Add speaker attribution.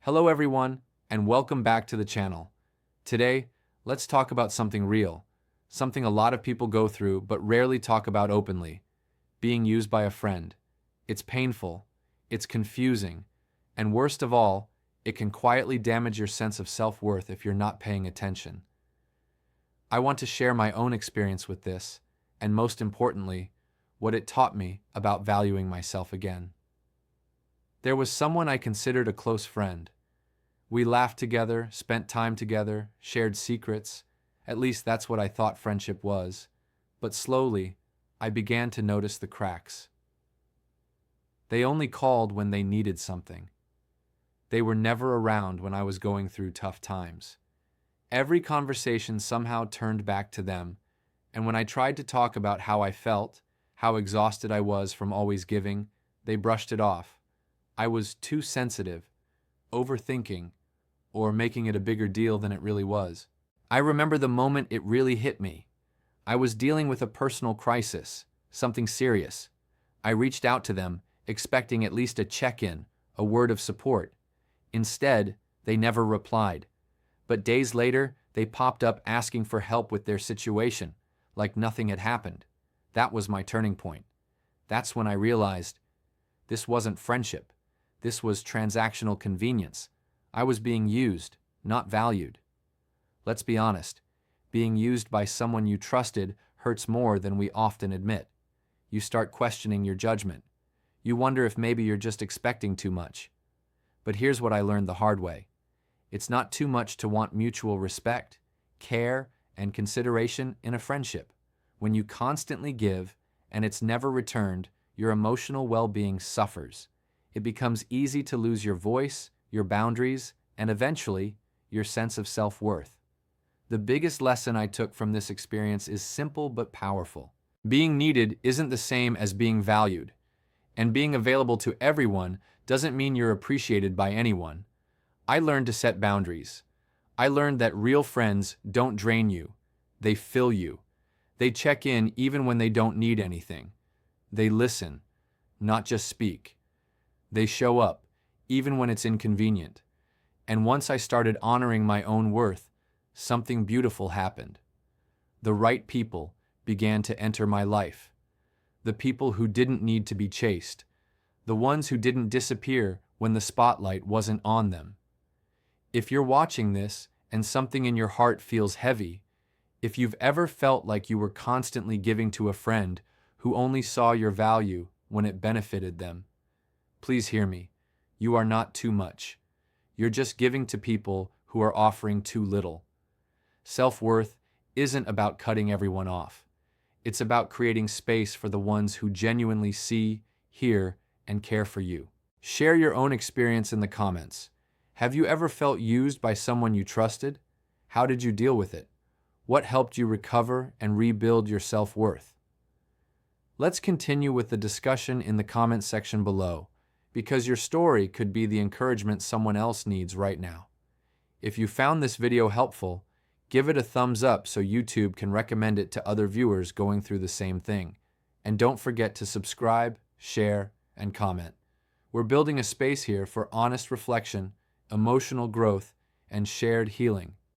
Speaker 1: Hello everyone, and welcome back to the channel. Today, let's talk about something real, something a lot of people go through but rarely talk about openly: being used by a friend. It's painful, it's confusing, and worst of all, it can quietly damage your sense of self-worth if you're not paying attention. I want to share my own experience with this, and most importantly, what it taught me about valuing myself again. There was someone I considered a close friend. We laughed together, spent time together, shared secrets. At least that's what I thought friendship was. But slowly, I began to notice the cracks. They only called when they needed something. They were never around when I was going through tough times. Every conversation somehow turned back to them, and when I tried to talk about how I felt, how exhausted I was from always giving, they brushed it off. I was too sensitive, overthinking, or making it a bigger deal than it really was. I remember the moment it really hit me. I was dealing with a personal crisis, something serious. I reached out to them, expecting at least a check-in, a word of support. Instead, they never replied. But days later, they popped up asking for help with their situation, like nothing had happened. That was my turning point. That's when I realized this wasn't friendship. This was transactional convenience. I was being used, not valued. Let's be honest, being used by someone you trusted hurts more than we often admit. You start questioning your judgment. You wonder if maybe you're just expecting too much. But here's what I learned the hard way. It's not too much to want mutual respect, care, and consideration in a friendship. When you constantly give and it's never returned, your emotional well-being suffers. It becomes easy to lose your voice, your boundaries, and eventually, your sense of self-worth. The biggest lesson I took from this experience is simple but powerful. Being needed isn't the same as being valued, and being available to everyone doesn't mean you're appreciated by anyone. I learned to set boundaries. I learned that real friends don't drain you, they fill you. They check in even when they don't need anything. They listen, not just speak. They show up, even when it's inconvenient. And once I started honoring my own worth, something beautiful happened. The right people began to enter my life. The people who didn't need to be chased. The ones who didn't disappear when the spotlight wasn't on them. If you're watching this and something in your heart feels heavy, if you've ever felt like you were constantly giving to a friend who only saw your value when it benefited them, please hear me. You are not too much. You're just giving to people who are offering too little. Self-worth isn't about cutting everyone off. It's about creating space for the ones who genuinely see, hear, and care for you. Share your own experience in the comments. Have you ever felt used by someone you trusted? How did you deal with it? What helped you recover and rebuild your self-worth? Let's continue with the discussion in the comment section below, because your story could be the encouragement someone else needs right now. If you found this video helpful, give it a thumbs up so YouTube can recommend it to other viewers going through the same thing. And don't forget to subscribe, share, and comment. We're building a space here for honest reflection, emotional growth, and shared healing.